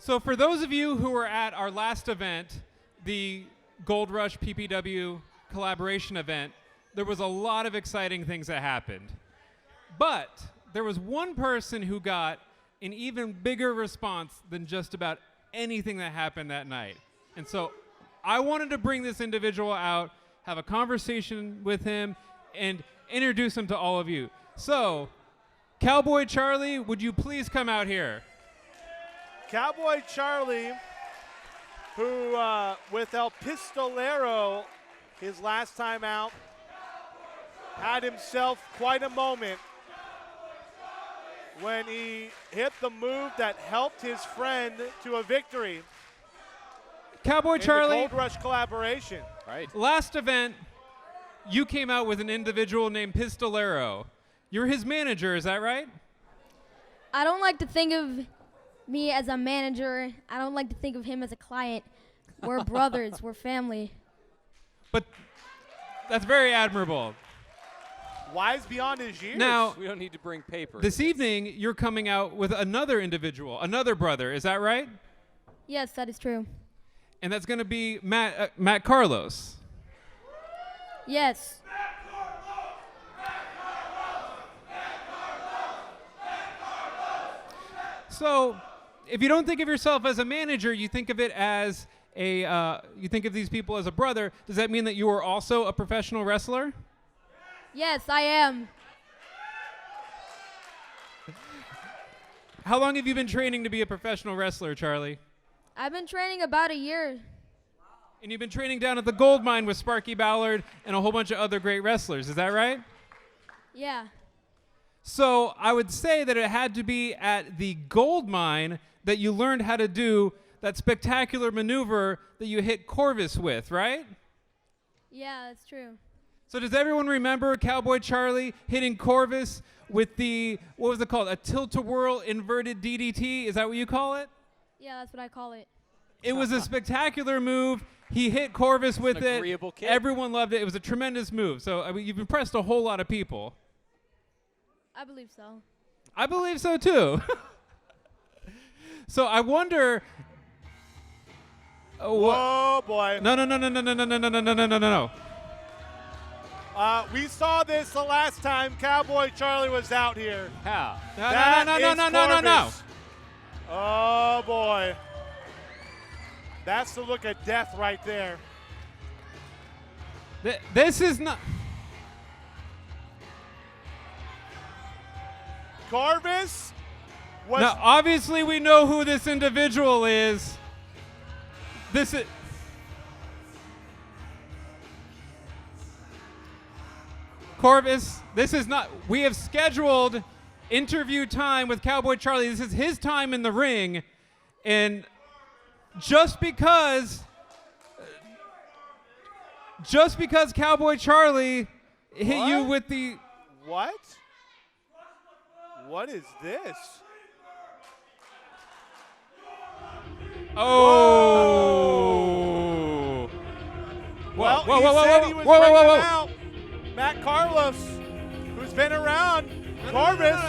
So for those of you who were at our last event, the Gold Rush PPW collaboration event, there was a lot of exciting things that happened. But there was one person who got an even bigger response than just about anything that happened that night. And so I wanted to bring this individual out, have a conversation with him, and introduce him to all of you. So, Cowboy Charlie, would you please come out here? Cowboy Charlie, who with El Pistolero, his last time out, had himself quite a moment when he hit the move that helped his friend to a victory. Cowboy Charlie, in the Gold Rush collaboration. Right. Last event, you came out with an individual named Pistolero. You're his manager, is that right? I don't like to think of me as a manager. I don't like to think of him as a client. We're brothers. We're family. But that's very admirable. Wise beyond his years. Now, We don't need to bring paper. this evening, you're coming out with another individual, another brother. Is that right? Yes, that is true. And that's going to be Matt Carlos. Yes. So, if you don't think of yourself as a manager, you think of it as you think of these people as a brother. Does that mean that you are also a professional wrestler? Yes, I am. How long have you been training to be a professional wrestler, Charlie? I've been training about a year. And you've been training down at the Gold Mine with Sparky Ballard and a whole bunch of other great wrestlers. Is that right? Yeah. So I would say that it had to be at the Gold Mine that you learned how to do that spectacular maneuver that you hit Corvus with, right? Yeah, that's true. So does everyone remember Cowboy Charlie hitting Corvus with the, what was it called, a tilt-a-whirl inverted DDT? Is that what you call it? Yeah, that's what I call it. It was a spectacular move. He hit Corvus with an it. agreeable kick. Everyone loved it. It was a tremendous move. So I mean, you've impressed a whole lot of people. I believe so. I believe so too. So I wonder. Oh boy. No. We saw this the last time Cowboy Charlie was out here. How? No. Oh boy. That's the look of death right there. This is not. Corvus was Now, obviously, we know who this individual is. This is. Corvus, this is not. We have scheduled interview time with Cowboy Charlie. This is his time in the ring. And just because Cowboy Charlie hit you with the. What? What is this? Oh. Well, Whoa, he whoa, whoa, said whoa, he was whoa, whoa, bringing whoa, whoa. out Matt Carlos, who's been around. Corvus.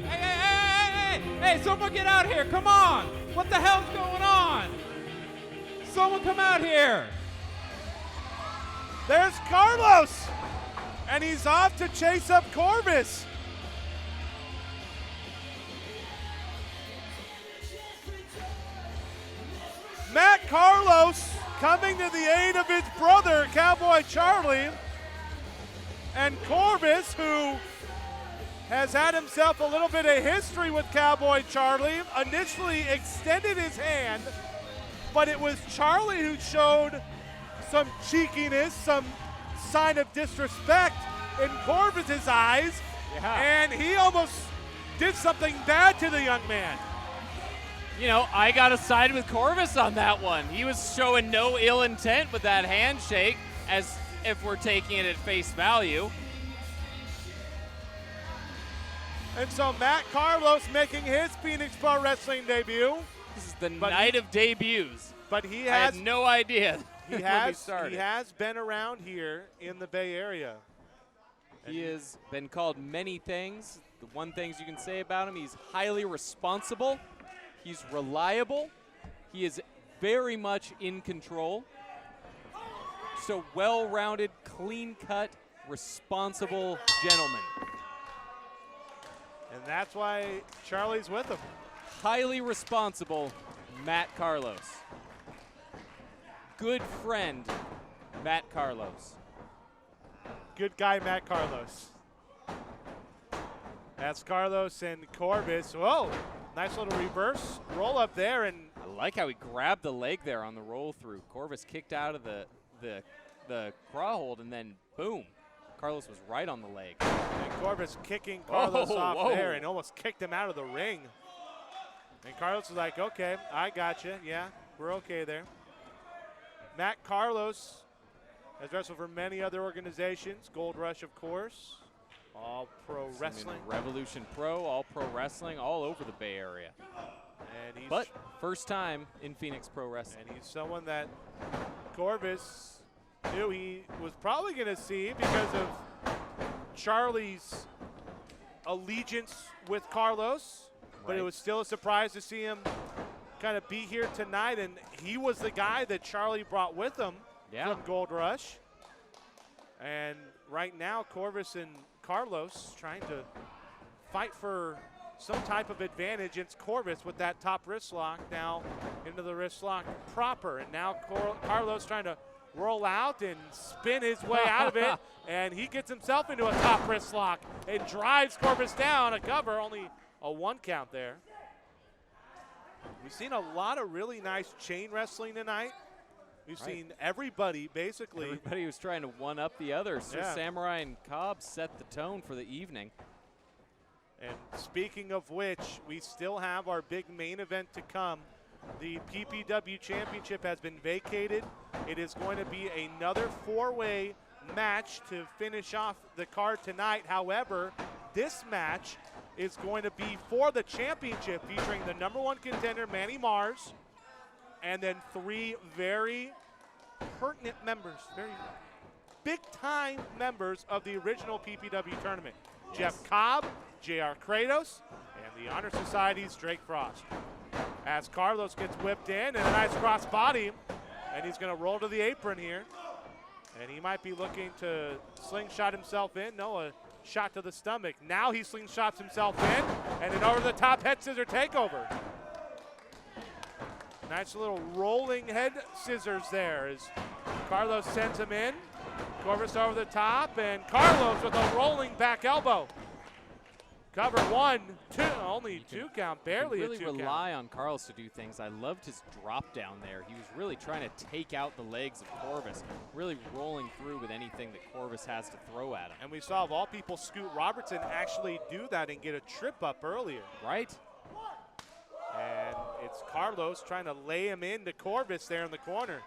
Hey, someone get out here. Come on. What the hell's going on? Someone come out here. There's Carlos. And he's off to chase up Corvus. Matt Carlos coming to the aid of his brother, Cowboy Charlie. And Corvus, who has had himself a little bit of history with Cowboy Charlie, initially extended his hand, but it was Charlie who showed some cheekiness, some sign of disrespect in Corvus's eyes, and he almost did something bad to the young man. You know, I got to side with Corvus on that one. He was showing no ill intent with that handshake, as if we're taking it at face value. And so Matt Carlos making his Phoenix Pro Wrestling debut. This is the night of debuts. But he I has had no idea he when we has started. he has been around here in the Bay Area. He has been called many things. The one things you can say about him, he's highly responsible. He's reliable. He is very much in control. So well-rounded, clean-cut, responsible gentleman. And that's why Charlie's with him. Highly responsible Matt Carlos. Good friend Matt Carlos. Good guy, Matt Carlos. That's Carlos and Corvus. Whoa, nice little reverse roll up there. And I like how he grabbed the leg there on the roll through. Corvus kicked out of the craw hold, and then boom, Carlos was right on the leg. And Corvus kicking Carlos off whoa. there and almost kicked him out of the ring. And Carlos was like, okay, I got you. Yeah, we're okay there. Matt Carlos has wrestled for many other organizations. Gold Rush, of course. All Pro Wrestling. Revolution Pro, All Pro Wrestling, all over the Bay Area. And he's But first time in Phoenix Pro Wrestling. And he's someone that Corvus knew he was probably going to see because of Charlie's allegiance with Carlos. But it Right. was still a surprise to see him kind of be here tonight. And he was the guy that Charlie brought with him from Gold Rush. And right now, Corvus and Carlos trying to fight for some type of advantage. It's Corvus with that top wrist lock now into the wrist lock proper. And now Carlos trying to roll out and spin his way out of it. And he gets himself into a top wrist lock and drives Corvus down. A cover, only a 1 count there. We've seen a lot of really nice chain wrestling tonight. We've seen everybody basically. Everybody was trying to one-up the other. So Yeah. Samurai and Cobb set the tone for the evening. And speaking of which, we still have our big main event to come. The PPW Championship has been vacated. It is going to be another 4-way match to finish off the card tonight. However, this match is going to be for the championship, featuring the #1 contender, Manny Mars, and then 3 very pertinent members, very big-time members of the original PPW tournament. Jeff Cobb, J.R. Kratos, and the Honor Society's Drake Frost. As Carlos gets whipped in, and a nice cross body, and he's going to roll to the apron here. And he might be looking to slingshot himself in. No, a shot to the stomach. Now he slingshots himself in, and an over-the-top head scissor takeover. Nice little rolling head scissors there as Carlos sends him in. Corvus over the top, and Carlos with a rolling back elbow. Cover 1, 2, only 2 count, barely really a 2 count. rely on Carlos to do things. I loved his drop down there. He was really trying to take out the legs of Corvus, really rolling through with anything that Corvus has to throw at him. And we saw, of all people, Scoot Robertson actually do that and get a trip up earlier. Right? And it's Carlos trying to lay him into Corvus there in the corner.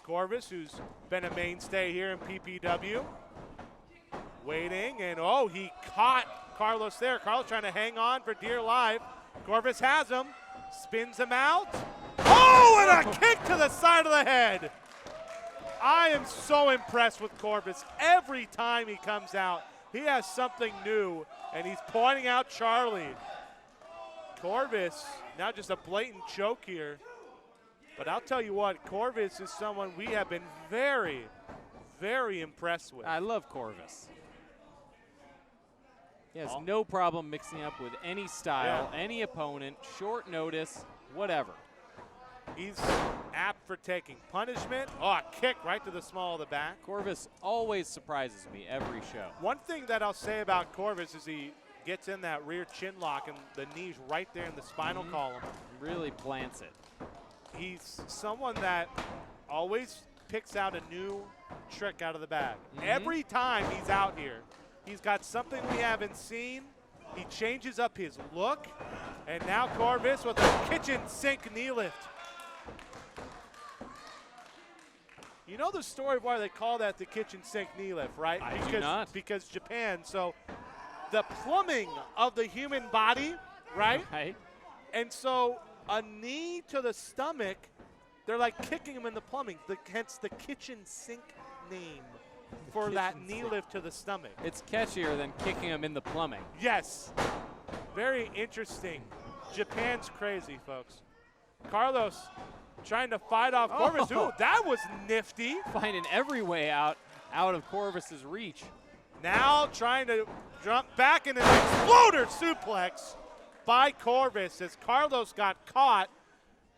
Corvus, who's been a mainstay here in PPW. Waiting, and oh, he caught Carlos there. Carlos trying to hang on for dear life. Corvus has him, spins him out. Oh, and a kick to the side of the head. I am so impressed with Corvus. Every time he comes out, he has something new, and he's pointing out Charlie. Corvus, now just a blatant choke here. But I'll tell you what, Corvus is someone we have been very, very impressed with. I love Corvus. He has no problem mixing up with any style, any opponent, short notice, whatever. He's apt for taking punishment. Oh, a kick right to the small of the back. Corvus always surprises me every show. One thing that I'll say about Corvus is he gets in that rear chin lock and the knees right there in the spinal column. Really plants it. He's someone that always picks out a new trick out of the bag. Every time he's out here, he's got something we haven't seen. He changes up his look. And now Corvus with a kitchen sink knee lift. You know the story of why they call that the kitchen sink knee lift, right? I do not. Because Japan. So the plumbing of the human body, right? Right. And so a knee to the stomach, they're like kicking him in the plumbing. Hence the kitchen sink name for that knee lift to the stomach. It's catchier than kicking him in the plumbing. Yes. Very interesting. Japan's crazy, folks. Carlos trying to fight off Corvus. Oh. Ooh, that was nifty. Finding every way out of Corvus's reach. Now trying to jump back in an exploder suplex by Corvus as Carlos got caught.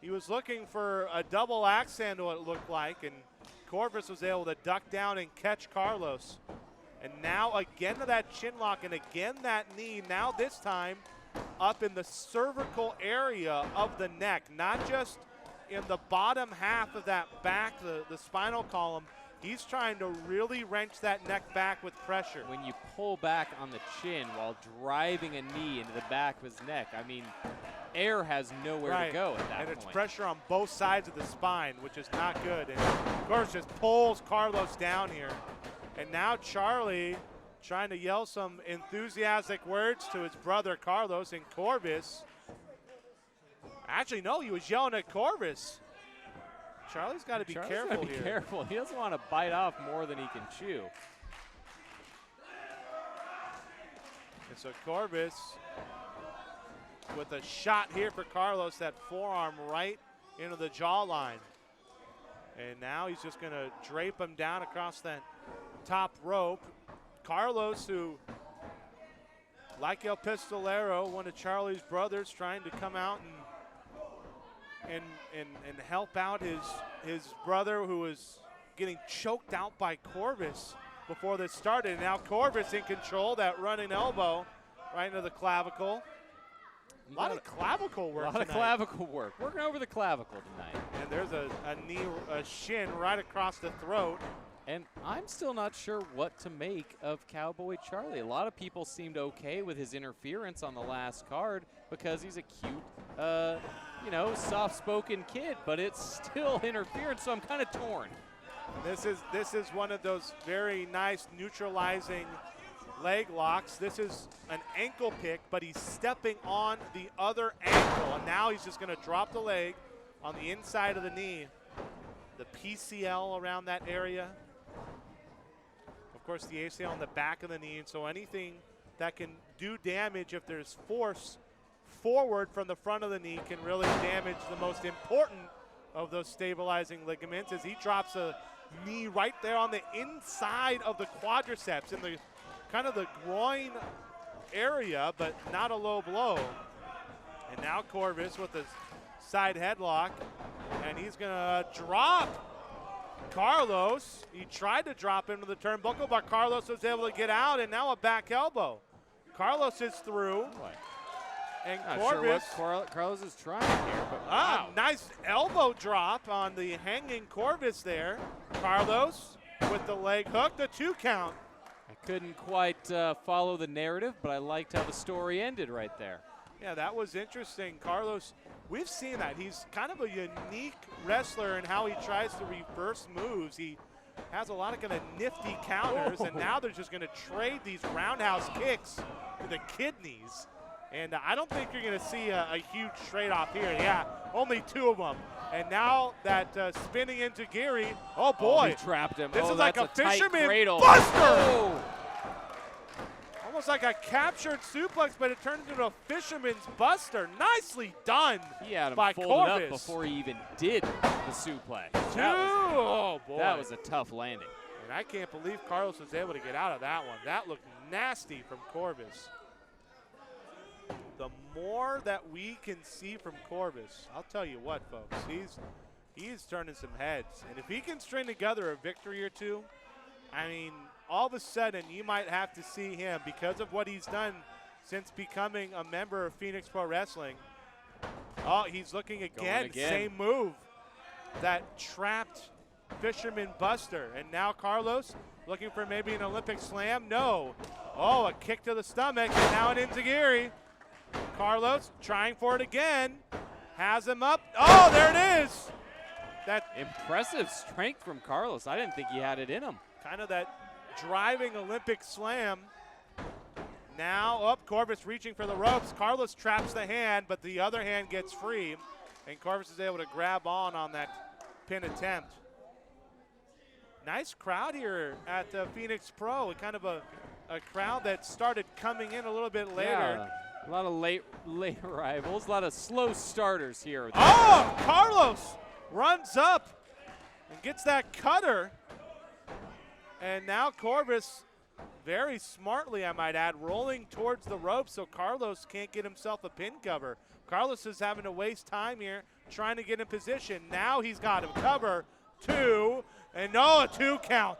He was looking for a double axe handle, it looked like, and Corvus was able to duck down and catch Carlos. And now again to that chin lock and again that knee, now this time up in the cervical area of the neck, not just in the bottom half of that back, the spinal column. He's trying to really wrench that neck back with pressure. When you pull back on the chin while driving a knee into the back of his neck, I mean, air has nowhere to go at that point. And it's pressure on both sides of the spine, which is not good. And of course, just pulls Carlos down here. And now Charlie trying to yell some enthusiastic words to his brother Carlos, and Corvus. Actually, no, he was yelling at Corvus. Charlie's got to be careful here. Careful. He doesn't want to bite off more than he can chew. And so Corvus with a shot here for Carlos, that forearm right into the jawline. And now he's just going to drape him down across that top rope. Carlos, who, like El Pistolero, one of Charlie's brothers, trying to come out and help out his brother who was getting choked out by Corvus before this started. And now Corvus in control, that running elbow right into the clavicle. A lot of clavicle work tonight. A lot of clavicle work. Working over the clavicle tonight. And there's a shin right across the throat. And I'm still not sure what to make of Cowboy Charlie. A lot of people seemed okay with his interference on the last card because he's a cute, soft-spoken kid, but it's still interference, so I'm kind of torn. This is one of those very nice neutralizing leg locks. This is an ankle pick, but he's stepping on the other ankle, and now he's just going to drop the leg on the inside of the knee. The PCL around that area. Of course, the ACL on the back of the knee, and so anything that can do damage if there's force forward from the front of the knee can really damage the most important of those stabilizing ligaments as he drops a knee right there on the inside of the quadriceps in the kind of the groin area, but not a low blow. And now Corvus with a side headlock, and he's gonna drop Carlos. He tried to drop him to the turnbuckle, but Carlos was able to get out, and now a back elbow. Carlos is through. And Not Corvus. sure what Carlos is trying here, but wow. Nice elbow drop on the hanging Corvus there. Carlos with the leg hook, the 2 count. I couldn't quite follow the narrative, but I liked how the story ended right there. Yeah, that was interesting. Carlos, we've seen that. He's kind of a unique wrestler in how he tries to reverse moves. He has a lot of kind of nifty counters, and now they're just going to trade these roundhouse kicks to the kidneys. And I don't think you're going to see a huge trade-off here. Yeah, only 2 of them. And now that spinning into Geary, oh boy. He trapped him. This is like a fisherman cradle. buster. Oh. Almost like a captured suplex, but it turned into a fisherman's buster. Nicely done He had him by folded Corvus. up before he even did the suplex. Oh boy. That was a tough landing. And I can't believe Carlos was able to get out of that one. That looked nasty from Corvus. The more that we can see from Corvus, I'll tell you what, folks, he's turning some heads. And if he can string together a victory or two, I mean, all of a sudden you might have to see him, because of what he's done since becoming a member of Phoenix Pro Wrestling. Oh, he's looking again. Same move. That trapped fisherman buster. And now Carlos looking for maybe an Olympic slam. No. Oh, a kick to the stomach, and now an enziguri. Carlos trying for it again. Has him up. Oh, there it is. That impressive strength from Carlos. I didn't think he had it in him. Kind of that driving Olympic slam. Now up, Corvus reaching for the ropes. Carlos traps the hand, but the other hand gets free, and Corvus is able to grab on that pin attempt. Nice crowd here at Phoenix Pro. Kind of a crowd that started coming in a little bit later. Yeah. A lot of late arrivals, a lot of slow starters here. Oh, Carlos runs up and gets that cutter. And now Corvus, very smartly I might add, rolling towards the rope so Carlos can't get himself a pin cover. Carlos is having to waste time here trying to get in position. Now he's got him cover, 2, and no, a 2 count.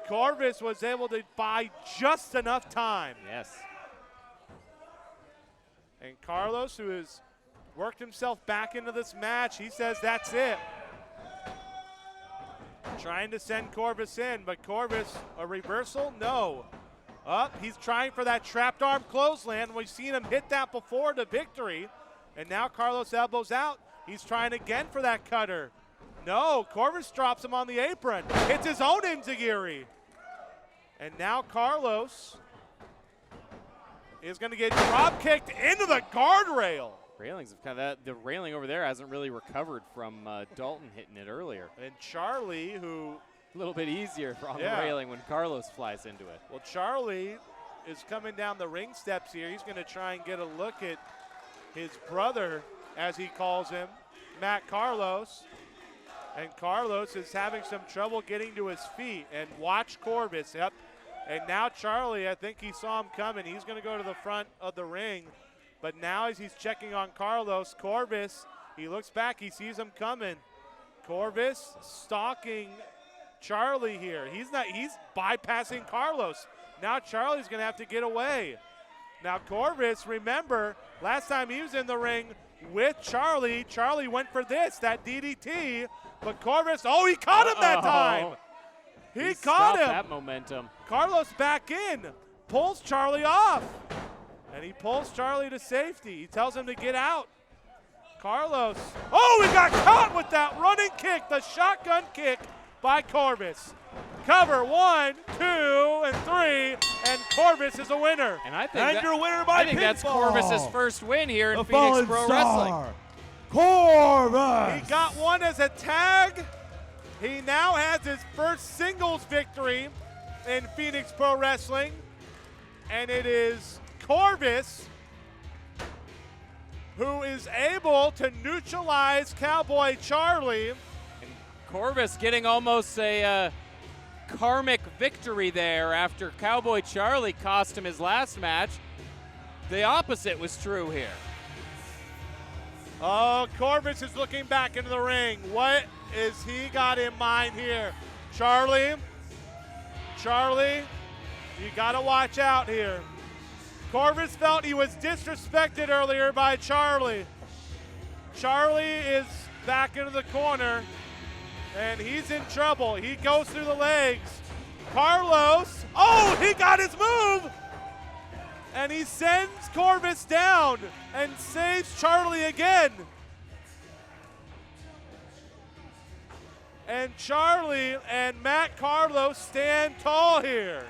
Corvus was able to buy just enough time. Yes. And Carlos, who has worked himself back into this match, he says that's it. Trying to send Corvus in, but Corvus, a reversal? No. Up, he's trying for that trapped arm clothesline. We've seen him hit that before to victory. And now Carlos elbows out. He's trying again for that cutter. No, Corvus drops him on the apron. Hits his own enziguri. And now Carlos is going to get drop kicked into the guardrail. Railings have kind of the railing over there hasn't really recovered from Dalton hitting it earlier. And Charlie, who A little bit easier on the railing when Carlos flies into it. Well, Charlie is coming down the ring steps here. He's going to try and get a look at his brother, as he calls him, Matt Carlos. And Carlos is having some trouble getting to his feet. And watch Corvus. Yep. And now Charlie, I think he saw him coming. He's going to go to the front of the ring. But now as he's checking on Carlos, Corvus, he looks back. He sees him coming. Corvus stalking Charlie here. He's bypassing Carlos. Now Charlie's going to have to get away. Now Corvus, remember, last time he was in the ring with Charlie, Charlie went for that DDT. But Corvus, he caught him that time. He caught him. That momentum. Carlos back in, pulls Charlie off. And he pulls Charlie to safety. He tells him to get out. Carlos, he got caught with that running kick, the shotgun kick by Corvus. Cover 1, 2, and 3, and Corvus is a winner. And I think, your winner by pinfall. That's Corvus's first win here in The Phoenix Fallen Pro Star, Wrestling. Corvus. He got one as a tag. He now has his first singles victory in Phoenix Pro Wrestling. And it is Corvus who is able to neutralize Cowboy Charlie. And Corvus getting almost a karmic victory there after Cowboy Charlie cost him his last match. The opposite was true here. Corvus is looking back into the ring. What is he got in mind here? Charlie, you got to watch out here. Corvus felt he was disrespected earlier by Charlie. Charlie is back into the corner, and he's in trouble. He goes through the legs. Carlos, he got his move! And he sends Corvus down and saves Charlie again. And Charlie and Matt Carlos stand tall here.